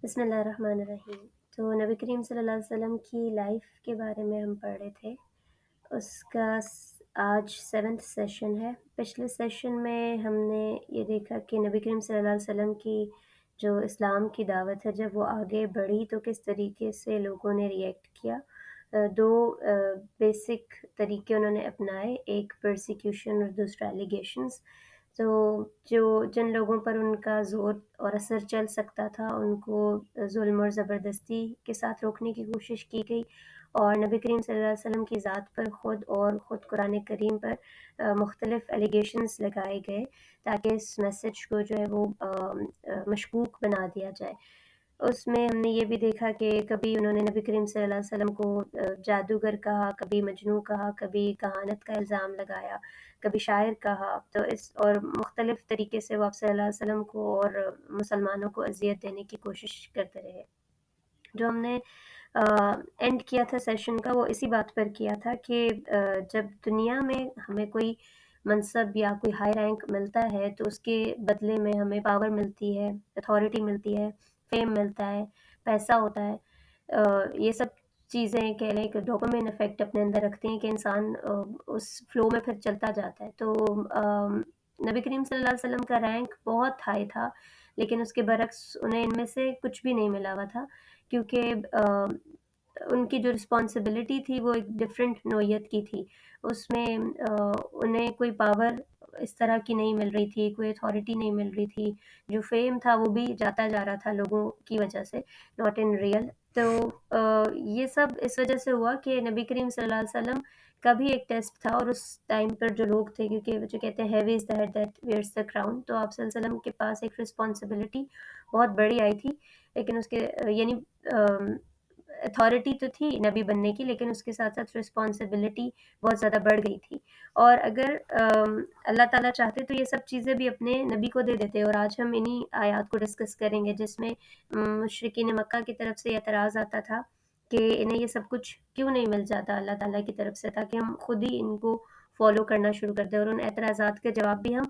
بسم اللہ الرحمن الرحیم۔ تو نبی کریم صلی اللہ علیہ وسلم کی لائف کے بارے میں ہم پڑھ رہے تھے۔ اس کا آج 7th سیشن ہے۔ پچھلے سیشن میں ہم نے یہ دیکھا کہ نبی کریم صلی اللہ علیہ وسلم کی جو اسلام کی دعوت ہے جب وہ آگے بڑھی تو کس طریقے سے لوگوں نے ریئیکٹ کیا۔ دو بیسک طریقے انہوں نے اپنائے، ایک پرسیکیوشن اور دوسرا ایلیگیشنز۔ تو جن لوگوں پر ان کا زور اور اثر چل سکتا تھا ان کو ظلم اور زبردستی کے ساتھ روکنے کی کوشش کی گئی، اور نبی کریم صلی اللہ علیہ وسلم کی ذات پر خود قرآن کریم پر مختلف ایلیگیشنز لگائے گئے تاکہ اس میسج کو جو ہے وہ مشکوک بنا دیا جائے۔ اس میں ہم نے یہ بھی دیکھا کہ کبھی انہوں نے نبی کریم صلی اللہ علیہ وسلم کو جادوگر کہا، کبھی مجنوں کہا، کبھی کہانت کا الزام لگایا، کبھی شاعر کہا، تو اور مختلف طریقے سے وہ آپ صلی اللہ علیہ وسلم کو اور مسلمانوں کو اذیت دینے کی کوشش کرتے رہے۔ جو ہم نے اینڈ کیا تھا سیشن کا وہ اسی بات پر کیا تھا کہ جب دنیا میں ہمیں کوئی منصب یا کوئی ہائی رینک ملتا ہے تو اس کے بدلے میں ہمیں پاور ملتی ہے، اتھارٹی ملتی ہے، فیم ملتا ہے، پیسہ ہوتا ہے۔ یہ سب چیزیں کہہ لیں کہ ڈوپامین افیکٹ اپنے اندر رکھتے ہیں کہ انسان اس فلو میں پھر چلتا جاتا ہے۔ تو نبی کریم صلی اللہ علیہ وسلم کا رینک بہت ہائی تھا، لیکن اس کے برعکس انہیں ان میں سے کچھ بھی نہیں ملا ہوا تھا، کیونکہ ان کی جو رسپانسبلٹی تھی وہ ایک ڈفرینٹ نوعیت کی تھی۔ اس میں انہیں کوئی پاور اس طرح کی نہیں مل رہی تھی، کوئی اتھارٹی نہیں مل رہی تھی، جو فیم تھا وہ بھی جاتا جا رہا تھا لوگوں کی وجہ سے، ناٹ ان ریئل۔ تو یہ سب اس وجہ سے ہوا کہ نبی کریم صلی اللہ علیہ وسلم کا بھی ایک ٹیسٹ تھا، اور اس ٹائم پر جو لوگ تھے، کیونکہ جو کہتے ہیں heavy is the head that wears the crown, تو آپ صلی اللہ علیہ وسلم کے پاس ایک رسپانسبلٹی بہت بڑی آئی تھی، لیکن اس کے یعنی اتھارٹی تو تھی نبی بننے کی، لیکن اس کے ساتھ ساتھ رسپانسبلٹی بہت زیادہ بڑھ گئی تھی۔ اور اگر اللہ تعالیٰ چاہتے تو یہ سب چیزیں بھی اپنے نبی کو دے دیتے، اور آج ہم انہی آیات کو ڈسکس کریں گے جس میں مشرکین مکہ کی طرف سے اعتراض آتا تھا کہ انہیں یہ سب کچھ کیوں نہیں مل جاتا اللہ تعالیٰ کی طرف سے، تاکہ ہم خود ہی ان کو فالو کرنا شروع کر دیں۔ اور ان اعتراضات کے جواب بھی ہم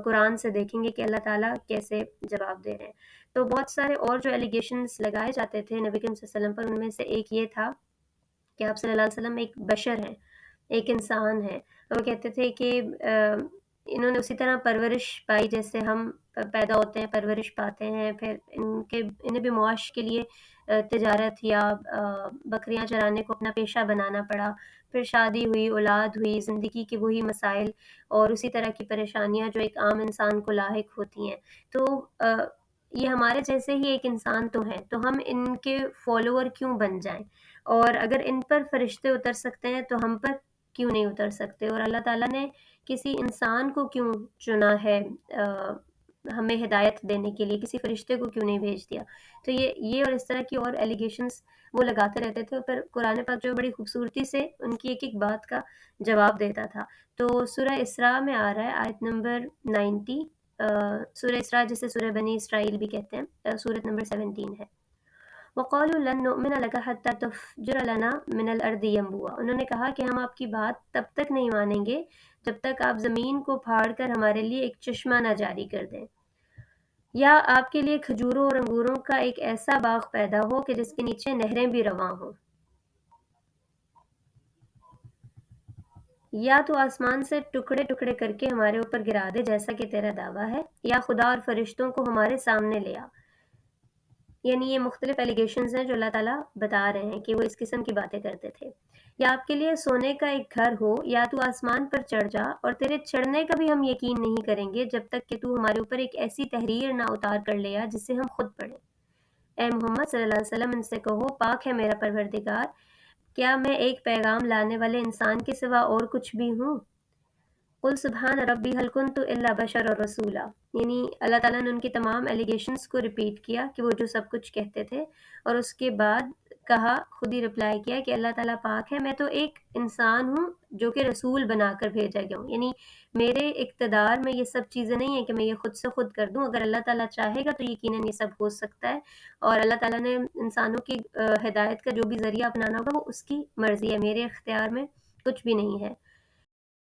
قرآن سے دیکھیں گے کہ اللہ تعالیٰ کیسے جواب دے رہے ہیں۔ تو بہت سارے اور جو ایلیگیشنز لگائے جاتے تھے نبی کریم صلی اللہ علیہ وسلم پر، ان میں سے ایک یہ تھا کہ آپ صلی اللہ علیہ وسلم ایک بشر ہیں، ایک انسان ہیں۔ وہ کہتے تھے کہ انہوں نے اسی طرح پرورش پائی جیسے ہم پیدا ہوتے ہیں، پرورش پاتے ہیں، پھر انہیں بھی معاش کے لیے تجارت یا بکریاں چرانے کو اپنا پیشہ بنانا پڑا، پھر شادی ہوئی، اولاد ہوئی، زندگی کے وہی مسائل اور اسی طرح کی پریشانیاں جو ایک عام انسان کو لاحق ہوتی ہیں۔ تو یہ ہمارے جیسے ہی ایک انسان تو ہیں، تو ہم ان کے فالوور کیوں بن جائیں؟ اور اگر ان پر فرشتے اتر سکتے ہیں تو ہم پر کیوں نہیں اتر سکتے؟ اور اللہ تعالیٰ نے کسی انسان کو کیوں چنا ہے ہمیں ہدایت دینے کے لیے، کسی فرشتے کو کیوں نہیں بھیج دیا؟ تو یہ اور اس طرح کی اور ایلیگیشنز وہ لگاتے رہتے تھے، پر قرآن پاک جو بڑی خوبصورتی سے ان کی ایک ایک بات کا جواب دیتا تھا۔ تو سورہ اسراء میں آ رہا ہے آیت نمبر 90، سورہ اسراء جسے سورہ بنی اسرائیل بھی کہتے ہیں، سورت نمبر 17 ہے۔ وَقَالُوا لَن نُؤْمِنَ لَكَ حَتَّى تُفْجِرَ لَنَا مِنَ الْأَرْضِ يَنبُوعًا، انہوں نے کہا کہ ہم آپ کی بات تب تک نہیں مانیں گے جب تک آپ زمین کو پھاڑ کر ہمارے لیے ایک چشمہ نہ جاری کر دیں، یا آپ کے لیے کھجوروں اور انگوروں کا ایک ایسا باغ پیدا ہو کہ جس کے نیچے نہریں بھی رواں ہوں، یا تو آسمان سے ٹکڑے ٹکڑے کر کے ہمارے اوپر گرا دے جیسا کہ تیرا دعویٰ ہے، یا خدا اور فرشتوں کو ہمارے سامنے لے آ۔ یعنی یہ مختلف ایلیگیشنز ہیں جو اللہ تعالیٰ بتا رہے ہیں کہ وہ اس قسم کی باتیں کرتے تھے۔ یا آپ کے لیے سونے کا ایک گھر ہو، یا تو آسمان پر چڑھ جا، اور تیرے چڑھنے کا بھی ہم یقین نہیں کریں گے جب تک کہ تو ہمارے اوپر ایک ایسی تحریر نہ اتار کر لے آ جسے ہم خود پڑھیں۔ اے محمد صلی اللہ علیہ وسلم ان سے کہو، پاک ہے میرا پروردگار، کیا میں ایک پیغام لانے والے انسان کے سوا اور کچھ بھی ہوں؟ قل سبحان ربی هل كنت الا بشر رسولا، یعنی اللہ تعالیٰ نے ان کی تمام ایلیگیشنز کو ریپیٹ کیا کہ وہ جو سب کچھ کہتے تھے، اور اس کے بعد کہا، خود ہی رپلائی کیا کہ اللہ تعالیٰ پاک ہے، میں تو ایک انسان ہوں جو کہ رسول بنا کر بھیجا گیا ہوں۔ یعنی میرے اقتدار میں یہ سب چیزیں نہیں ہیں کہ میں یہ خود سے خود کر دوں، اگر اللہ تعالیٰ چاہے گا تو یقیناً یہ سب ہو سکتا ہے، اور اللہ تعالیٰ نے انسانوں کی ہدایت کا جو بھی ذریعہ اپنانا ہوگا وہ اس کی مرضی ہے، میرے اختیار میں کچھ بھی نہیں ہے۔